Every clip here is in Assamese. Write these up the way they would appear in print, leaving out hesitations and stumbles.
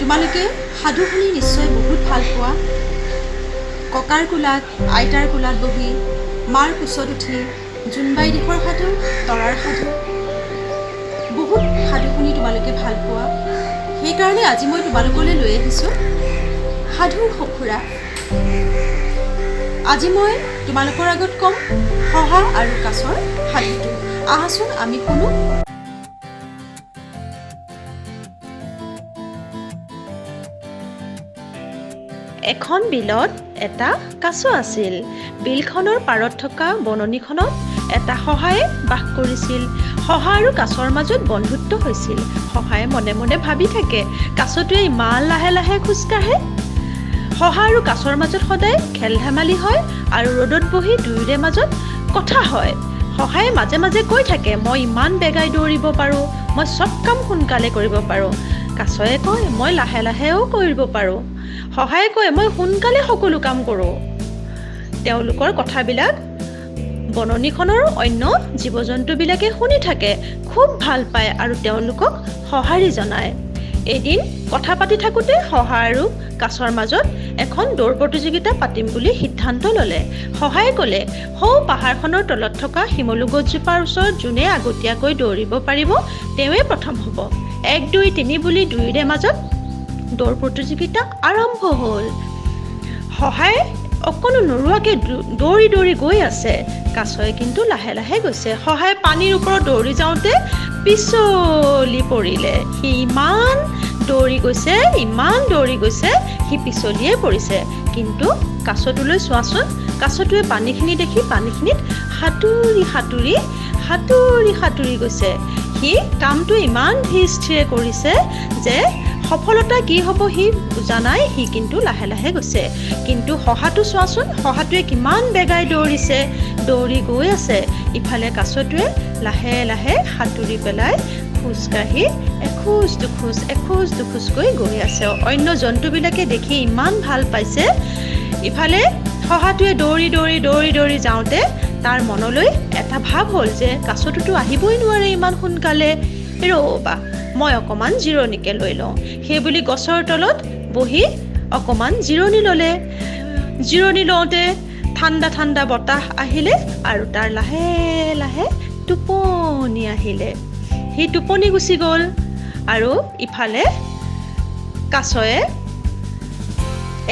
তোমালোকে সাধু শুনি নিশ্চয় বহুত ভাল পোৱা। ককাৰ কোলাত আইতাৰ কোলাত বহি মাৰ কোচত উঠি জোনবাই দিশৰ সাধু, তৰাৰ সাধু, বহুত সাধু শুনি তোমালোকে ভাল পোৱা। সেইকাৰণে আজি মই তোমালোকলৈ লৈ আহিছোঁ সাধুৰ সঁফুৰা। আজি মই তোমালোকৰ আগত ক'ম শহা আৰু কাছৰ সাধুটো। আহাচোন আমি শুনো। এখন বিলত এটা কাছ আছিল। বিলখনৰ পাৰত থকা বননিখনত এটা শহায়ে বাস কৰিছিল। শহা আৰু কাছৰ মাজত বন্ধুত্ব হৈছিল। শহায়ে মনে মনে ভাবি থাকে, কাছটোৱে ইমান লাহে লাহে খোজকাঢ়ে। শহা আৰু কাছৰ মাজত সদায় খেল ধেমালি হয় আৰু ৰ'দত বহি দুয়োৰে মাজত কথা হয়। শহায়ে মাজে মাজে কৈ থাকে, মই ইমান বেগাই দৌৰিব পাৰোঁ, মই চব কাম সোনকালে কৰিব পাৰোঁ। কাছয়ে কয়, মই লাহে লাহেও কৰিব পাৰোঁ। শহায়ে কয়, মই সোনকালে সকলো কাম কৰোঁ। তেওঁলোকৰ কথাবিলাক বননিখনৰ অন্য জীৱ জন্তুবিলাকে শুনি থাকে, খুব ভাল পায় আৰু তেওঁলোকক সঁহাৰি জনায়। এদিন কথা পাতি থাকোঁতে শহা আৰু কাছৰ মাজত এখন দৌৰ প্ৰতিযোগিতা পাতিম বুলি সিদ্ধান্ত ল'লে। শহায়ে ক'লে, সৌ পাহাৰখনৰ তলত থকা শিমলু গছজোপাৰ ওচৰত যোনে আগতীয়াকৈ দৌৰিব পাৰিব তেওঁৱে প্ৰথম হ'ব। 1, 2, 3 বুলি দুয়োৰে মাজত দৌৰ প্ৰতিযোগিতা আৰম্ভ হ'ল। শহায়ে অকণো নৰোৱাকৈ দৌৰি দৌৰি গৈ আছে। কাছয়ে কিন্তু লাহে লাহে গৈছে। শহায়ে পানীৰ ওপৰত দৌৰি যাওঁতে পিছলি পৰিলে। সি ইমান দৌৰি গৈছে, সি পিছলিয়ে পৰিছে। কিন্তু কাছটোলৈ চোৱাচোন, কাছটোৱে পানীখিনি দেখি পানীখিনিত সাঁতুৰি সাঁতুৰি সাঁতুৰি সাঁতুৰি গৈছে। সি কামটো ইমান ধীৰে স্থিৰে কৰিছে যে সফলতা কি হ'ব সি বুজা নাই। সি কিন্তু লাহে লাহে গৈছে। কিন্তু শহাটো চোৱাচোন, শহাটোৱে কিমান বেগাই দৌৰিছে, দৌৰি গৈ আছে। ইফালে কাছটোৱে লাহে লাহে সাঁতুৰি পেলাই খোজকাঢ়ি এখোজ দুখোজকৈ গৈ আছে। অন্য জন্তুবিলাকে দেখি ইমান ভাল পাইছে। ইফালে শহাটোৱে দৌৰি দৌৰি দৌৰি দৌৰি যাওঁতে তাৰ মনলৈ এটা ভাৱ হ'ল যে কাছটোতো আহিবই নোৱাৰে ইমান সোনকালে। ৰ'বা, মই অকণমান জিৰণিকে লৈ লওঁ। সেইবুলি গছৰ তলত বহি অকণমান জিৰণি ল'লে। জিৰণি লওঁতে ঠাণ্ডা ঠাণ্ডা বতাহ আহিলে আৰু তাৰ লাহে লাহে টোপনি আহিলে। সি টোপনি গুচি গ'ল। আৰু ইফালে কাছয়ে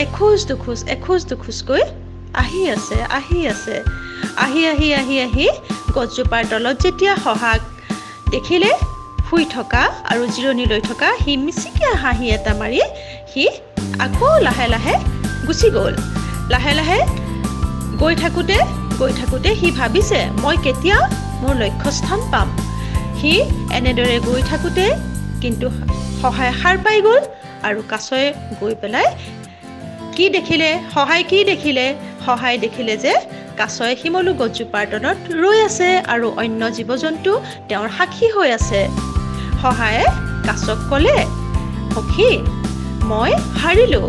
এখোজ দুখোজকৈ আহি আছে। আহি গছজোপাৰ তলত যেতিয়া শহাক দেখিলে শুই থকা আৰু জিৰণি লৈ থকা, সি মিচিকীয়া হাঁহি এটা মাৰি সি আকৌ লাহে লাহে গুচি গ'ল। লাহে লাহে গৈ থাকোঁতে সি ভাবিছে, মই কেতিয়া মোৰ লক্ষ্যস্থান পাম। সি এনেদৰে গৈ থাকোঁতে কিন্তু শহায়ে সাৰ পাই গ'ল আৰু কাছয়ে গৈ পেলাই শহায়ে দেখিলে যে কাছয়ে শিমলু গছজোপাৰ তলত ৰৈ আছে আৰু অন্য জীৱ জন্তু তেওঁৰ সাক্ষী হৈ আছে। শহায়ে কাছক ক'লে, সখী, মই হাৰিলোঁ।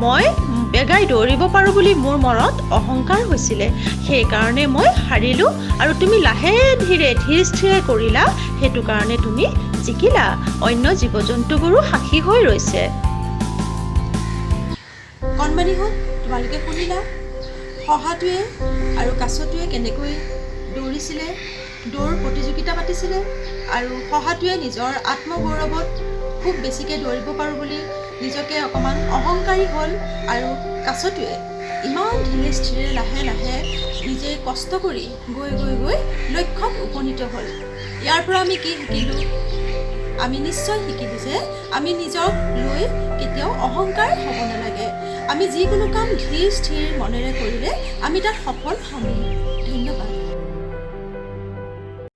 মই বেগাই দৌৰিব পাৰোঁ বুলি মোৰ মনত অহংকাৰ হৈছিলে, সেইকাৰণে মই হাৰিলোঁ আৰু তুমি লাহে ধীৰে স্থিৰে কৰিলা, সেইটো কাৰণে তুমি জিকিলা। অন্য জীৱ জন্তুবোৰো সাক্ষী হৈ ৰৈছে। কণমানিহঁত, তোমালোকে শুনিলা শহাটোৱে আৰু কাছটোৱে কেনেকৈ দৌৰিছিলে, দৌৰ প্ৰতিযোগিতা পাতিছিলে আৰু শহাটোৱে নিজৰ আত্মগৌৰৱত খুব বেছিকৈ দৌৰিব পাৰোঁ বুলি নিজকে অকণমান অহংকাৰী হ'ল আৰু কাছটোৱে ইমান ধীৰে স্থিৰে লাহে লাহে নিজে কষ্ট কৰি গৈ লক্ষ্যত উপনীত হ'ল। ইয়াৰ পৰা আমি কি শিকিলোঁ? আমি নিশ্চয় শিকিলোঁ যে আমি নিজক লৈ কেতিয়াও অহংকাৰ হ'ব নালাগে। আমি যিকোনো কাম ধীৰ স্থিৰ মনেৰে কৰিলে আমি তাত সফল হ'মেই। ধন্যবাদ।